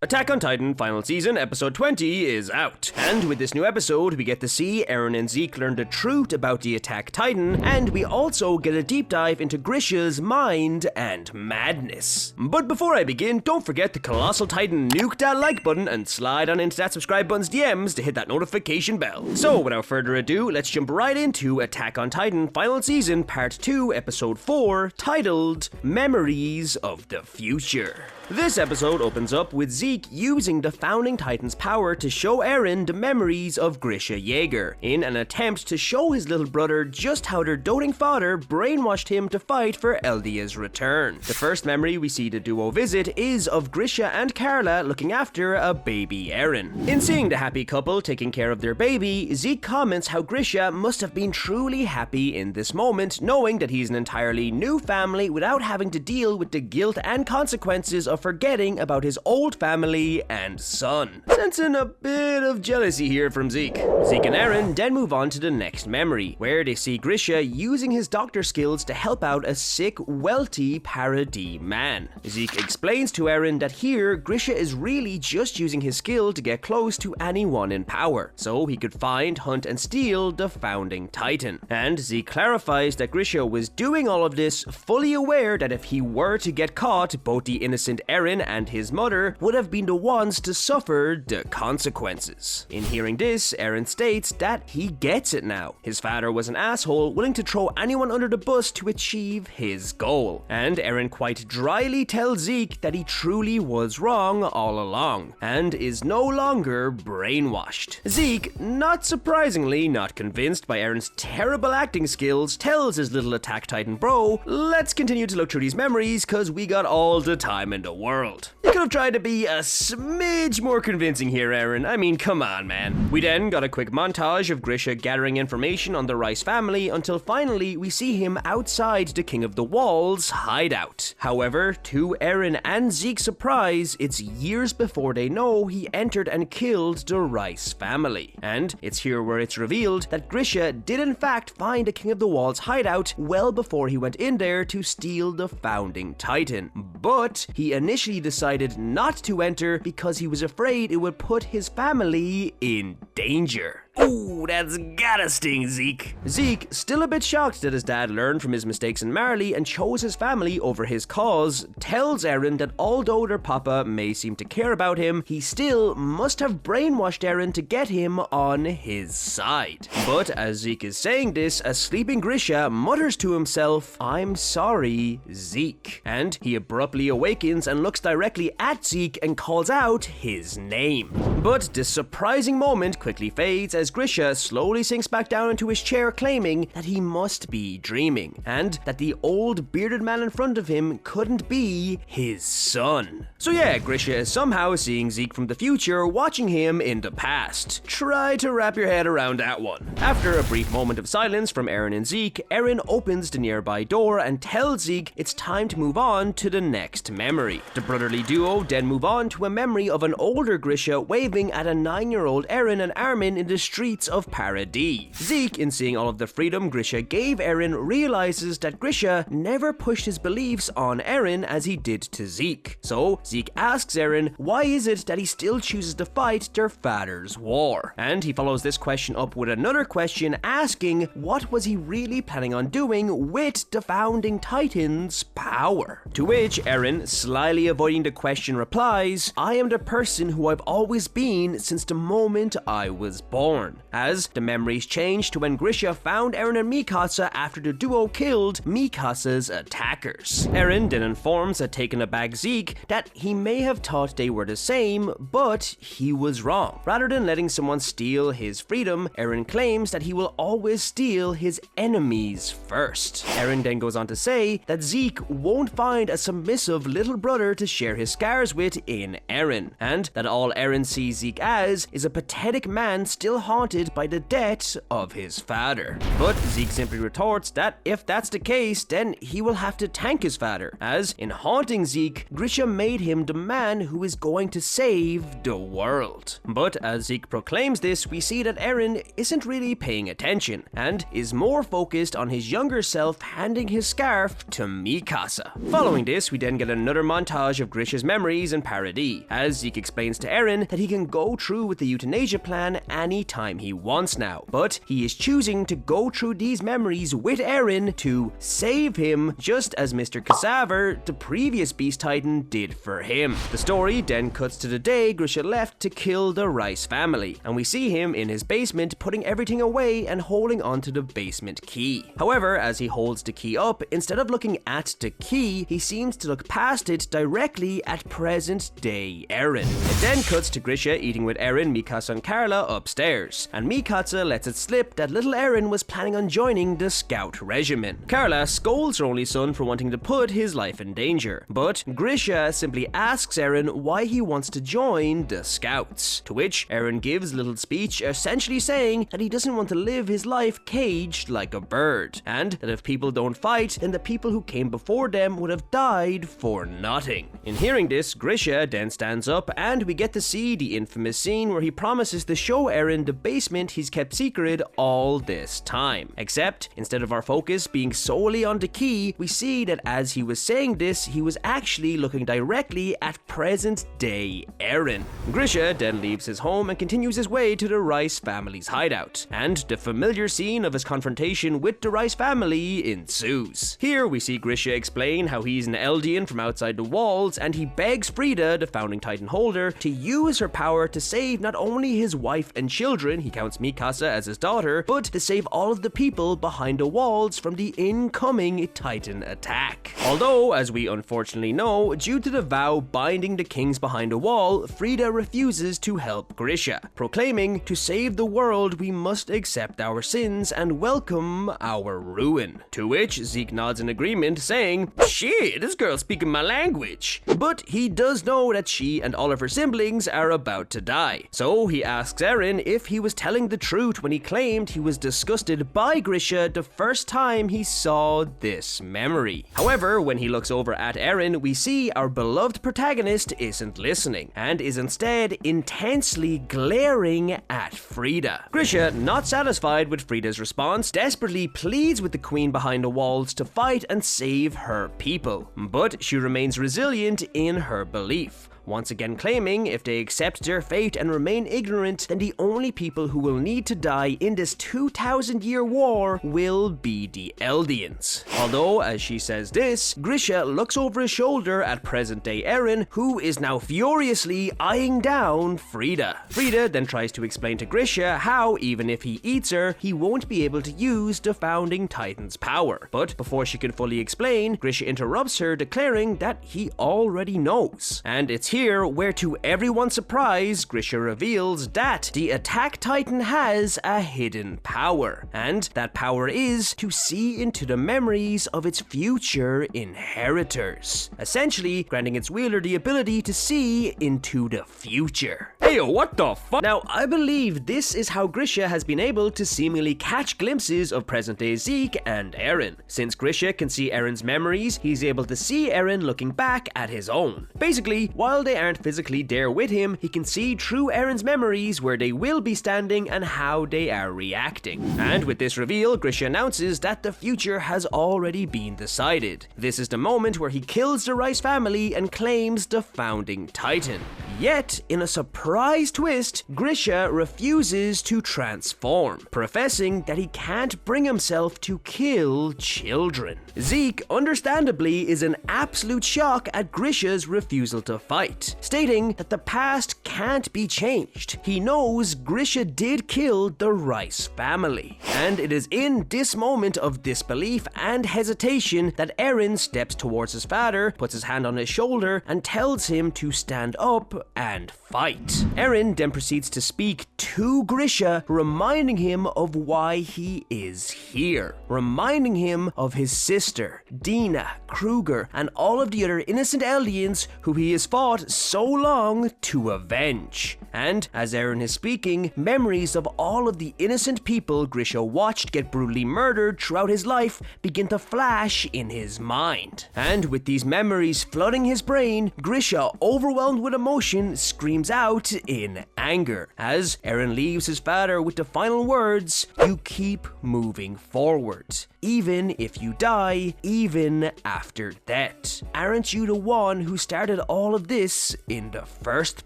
Attack on Titan Final Season Episode 20 is out. And with this new episode, we get to see Eren and Zeke learn the truth about the Attack Titan, and we also get a deep dive into Grisha's mind and madness. But before I begin, don't forget the Colossal Titan nuke that like button and slide on into that subscribe button's DMs to hit that notification bell. So without further ado, let's jump right into Attack on Titan Final Season Part 2 Episode 4, titled Memories of the Future. This episode opens up with Zeke using the Founding Titan's power to show Eren the memories of Grisha Jaeger, in an attempt to show his little brother just how their doting father brainwashed him to fight for Eldia's return. The first memory we see the duo visit is of Grisha and Carla looking after a baby Eren. In seeing the happy couple taking care of their baby, Zeke comments how Grisha must have been truly happy in this moment, knowing that he's an entirely new family without having to deal with the guilt and consequences of forgetting about his old family and son. Sensing a bit of jealousy here from Zeke. Zeke and Eren then move on to the next memory, where they see Grisha using his doctor skills to help out a sick, wealthy paradis man. Zeke explains to Eren that here, Grisha is really just using his skill to get close to anyone in power, so he could find, hunt, and steal the Founding Titan. And Zeke clarifies that Grisha was doing all of this fully aware that if he were to get caught, both the innocent Eren and his mother would have been the ones to suffer the consequences. In hearing this, Eren states that he gets it now. His father was an asshole willing to throw anyone under the bus to achieve his goal. And Eren quite dryly tells Zeke that he truly was wrong all along, and is no longer brainwashed. Zeke, not surprisingly not convinced by Eren's terrible acting skills, tells his little Attack Titan bro, let's continue to look through these memories cause we got all the time in the world. You could have tried to be a smidge more convincing here, Eren. I mean, come on, man. We then got a quick montage of Grisha gathering information on the Rice family until finally we see him outside the King of the Walls hideout. However, to Eren and Zeke's surprise, it's years before they know he entered and killed the Rice family. And it's here where it's revealed that Grisha did in fact find the King of the Walls hideout well before he went in there to steal the Founding Titan. But he initially decided not to enter because he was afraid it would put his family in danger. Ooh, that's gotta sting, Zeke. Zeke, still a bit shocked that his dad learned from his mistakes in Marley and chose his family over his cause, tells Eren that although their papa may seem to care about him, he still must have brainwashed Eren to get him on his side. But as Zeke is saying this, a sleeping Grisha mutters to himself, "I'm sorry, Zeke." And he abruptly awakens and looks directly at Zeke and calls out his name. But this surprising moment quickly fades as Grisha slowly sinks back down into his chair, claiming that he must be dreaming, and that the old bearded man in front of him couldn't be his son. So yeah, Grisha is somehow seeing Zeke from the future, watching him in the past. Try to wrap your head around that one. After a brief moment of silence from Eren and Zeke, Eren opens the nearby door and tells Zeke it's time to move on to the next memory. The brotherly duo then move on to a memory of an older Grisha waving at a 9-year-old Eren and Armin in the streets of Paradis. Zeke, in seeing all of the freedom Grisha gave Eren, realizes that Grisha never pushed his beliefs on Eren as he did to Zeke. So Zeke asks Eren why is it that he still chooses to fight their father's war. And he follows this question up with another question asking what was he really planning on doing with the Founding Titan's power. To which Eren, slyly avoiding the question, replies, "I am the person who I've always been since the moment I was born." As the memories change to when Grisha found Eren and Mikasa after the duo killed Mikasa's attackers. Eren then informs a taken aback Zeke that he may have thought they were the same, but he was wrong. Rather than letting someone steal his freedom, Eren claims that he will always steal his enemies first. Eren then goes on to say that Zeke won't find a submissive little brother to share his scars with in Eren, and that all Eren sees Zeke as is a pathetic man still haunted by the death of his father. But Zeke simply retorts that if that's the case, then he will have to thank his father, as in haunting Zeke, Grisha made him the man who is going to save the world. But as Zeke proclaims this, we see that Eren isn't really paying attention, and is more focused on his younger self handing his scarf to Mikasa. Following this, we then get another montage of Grisha's memories and parody, as Zeke explains to Eren that he can go through with the euthanasia plan anytime he wants now, but he is choosing to go through these memories with Eren to save him, just as Mr. Cassava, the previous Beast Titan, did for him. The story then cuts to the day Grisha left to kill the Rice family, and we see him in his basement putting everything away and holding onto the basement key. However, as he holds the key up, instead of looking at the key, he seems to look past it directly at present-day Eren. It then cuts to Grisha eating with Eren, Mikasa and Carla upstairs, and Mikasa lets it slip that little Eren was planning on joining the Scout Regiment. Carla scolds her only son for wanting to put his life in danger, but Grisha simply asks Eren why he wants to join the Scouts, to which Eren gives a little speech essentially saying that he doesn't want to live his life caged like a bird, and that if people don't fight, then the people who came before them would have died for nothing. In hearing this, Grisha then stands up, and we get to see the infamous scene where he promises to show Eren the basement he's kept secret all this time. Except, instead of our focus being solely on the key, we see that as he was saying this, he was actually looking directly at present-day Eren. Grisha then leaves his home and continues his way to the Rice family's hideout, and the familiar scene of his confrontation with the Rice family ensues. Here we see Grisha explain how he's an Eldian from outside the walls, and he begs Frida, the founding Titan holder, to use her power to save not only his wife and children, he counts Mikasa as his daughter, but to save all of the people behind the walls from the incoming Titan attack. Although, as we unfortunately know, due to the vow binding the kings behind a wall, Frida refuses to help Grisha, proclaiming, "To save the world, we must accept our sins and welcome our ruin." To which Zeke nods in agreement, saying, "Shit, this girl's speaking my language." But he does know that she and all of her siblings are about to die, so he asks Eren if he was telling the truth when he claimed he was disgusted by Grisha the first time he saw this memory. However, when he looks over at Eren, we see our beloved protagonist isn't listening, and is instead intensely glaring at Frida. Grisha, not satisfied with Frida's response, desperately pleads with the queen behind the walls to fight and save her people, but she remains resilient in her belief, once again claiming if they accept their fate and remain ignorant, then the only people who will need to die in this 2,000-year war will be the Eldians. Although, as she says this, Grisha looks over his shoulder at present-day Eren, who is now furiously eyeing down Frida. Frida then tries to explain to Grisha how, even if he eats her, he won't be able to use the founding Titan's power. But before she can fully explain, Grisha interrupts her, declaring that he already knows. And it's here where, to everyone's surprise, Grisha reveals that the Attack Titan has a hidden power, and that power is to see into the memories of its future inheritors, essentially granting its wielder the ability to see into the future. Heyo, what the fuck? Now, I believe this is how Grisha has been able to seemingly catch glimpses of present-day Zeke and Eren. Since Grisha can see Eren's memories, he's able to see Eren looking back at his own. Basically, while they aren't physically there with him, he can see through Eren's memories where they will be standing and how they are reacting. And with this reveal, Grisha announces that the future has already been decided. This is the moment where he kills the Rice family and claims the founding Titan. Yet, in a surprise twist, Grisha refuses to transform, professing that he can't bring himself to kill children. Zeke, understandably, is in absolute shock at Grisha's refusal to fight, stating that the past can't be changed. He knows Grisha did kill the Rice family. And it is in this moment of disbelief and hesitation that Eren steps towards his father, puts his hand on his shoulder, and tells him to stand up and fight. Eren then proceeds to speak to Grisha, reminding him of why he is here, reminding him of his sister, Dina, Kruger, and all of the other innocent aliens who he has fought so long to avenge. And as Eren is speaking, memories of all of the innocent people Grisha watched get brutally murdered throughout his life begin to flash in his mind. And with these memories flooding his brain, Grisha, overwhelmed with emotion, screams out in anger as Eren leaves his father with the final words, "You keep moving forward. Even if you die, even after death. Aren't you the one who started all of this in the first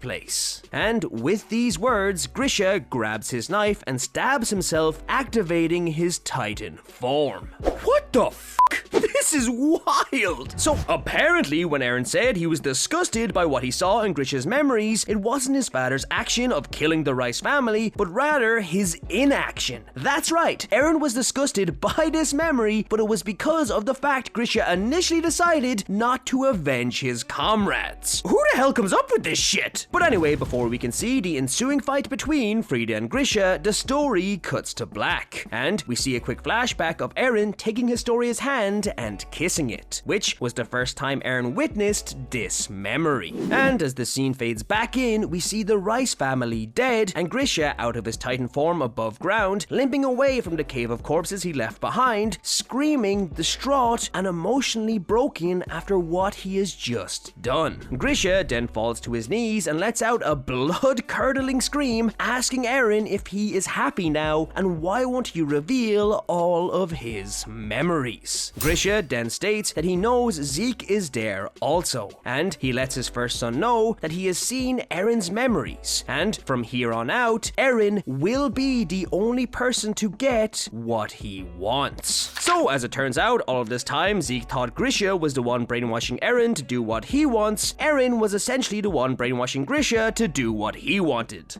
place?" And with these words, Grisha grabs his knife and stabs himself, activating his Titan form. What the f***? This is wild! So apparently when Eren said he was disgusted by what he saw in Grisha's memories, it wasn't his father's action of killing the Rice family, but rather his inaction. That's right, Eren was disgusted by this memory, but it was because of the fact Grisha initially decided not to avenge his comrades. Who the hell comes up with this shit? But anyway, before we can see the ensuing fight between Frieda and Grisha, the story cuts to black, and we see a quick flashback of Eren taking Historia's hand and kissing it, which was the first time Eren witnessed this memory. And as the scene fades back in, we see the Rice family dead, and Grisha out of his Titan form above ground, limping away from the cave of corpses he left behind, screaming, distraught, and emotionally broken after what he has just done. Grisha then falls to his knees and lets out a blood-curdling scream, asking Eren if he is happy now, and why won't he reveal all of his memories. Grisha then states that he knows Zeke is there also, and he lets his first son know that he has seen Eren's memories, and from here on out, Eren will be the only person to get what he wants. So as it turns out, all of this time, Zeke thought Grisha was the one brainwashing Eren to do what he wants. Eren was essentially the one brainwashing Grisha to do what he wanted.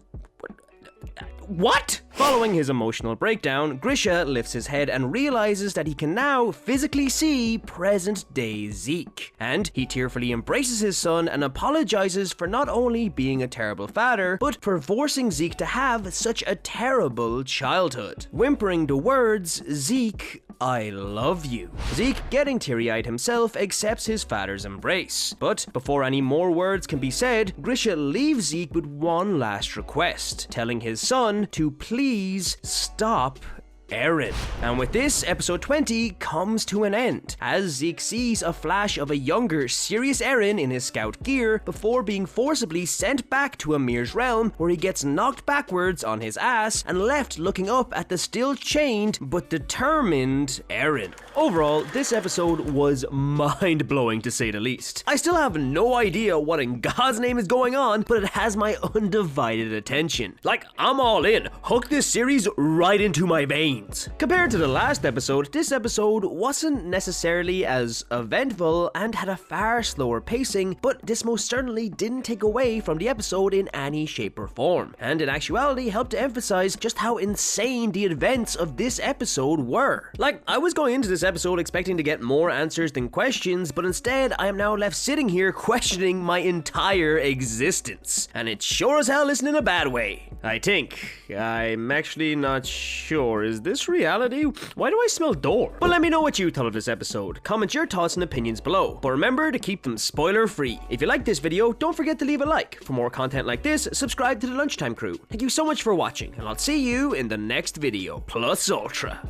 What? Following his emotional breakdown, Grisha lifts his head and realizes that he can now physically see present-day Zeke. And he tearfully embraces his son and apologizes for not only being a terrible father, but for forcing Zeke to have such a terrible childhood. Whimpering the words, "Zeke, I love you." Zeke, getting teary-eyed himself, accepts his father's embrace. But before any more words can be said, Grisha leaves Zeke with one last request, telling his son to please stop Eren. And with this, episode 20 comes to an end, as Zeke sees a flash of a younger, serious Eren in his scout gear before being forcibly sent back to Amir's realm, where he gets knocked backwards on his ass and left looking up at the still chained but determined Eren. Overall, this episode was mind-blowing to say the least. I still have no idea what in God's name is going on, but it has my undivided attention. Like, I'm all in. Hook this series right into my veins. Compared to the last episode, this episode wasn't necessarily as eventful and had a far slower pacing, but this most certainly didn't take away from the episode in any shape or form, and in actuality helped to emphasize just how insane the events of this episode were. Like, I was going into this episode expecting to get more answers than questions, but instead I am now left sitting here questioning my entire existence. And it sure as hell isn't in a bad way. I think. I'm actually not sure. Is this reality? Why do I smell door? But let me know what you thought of this episode. Comment your thoughts and opinions below. But remember to keep them spoiler free. If you like this video, don't forget to leave a like. For more content like this, subscribe to the Lunchtime Crew. Thank you so much for watching, and I'll see you in the next video. Plus Ultra.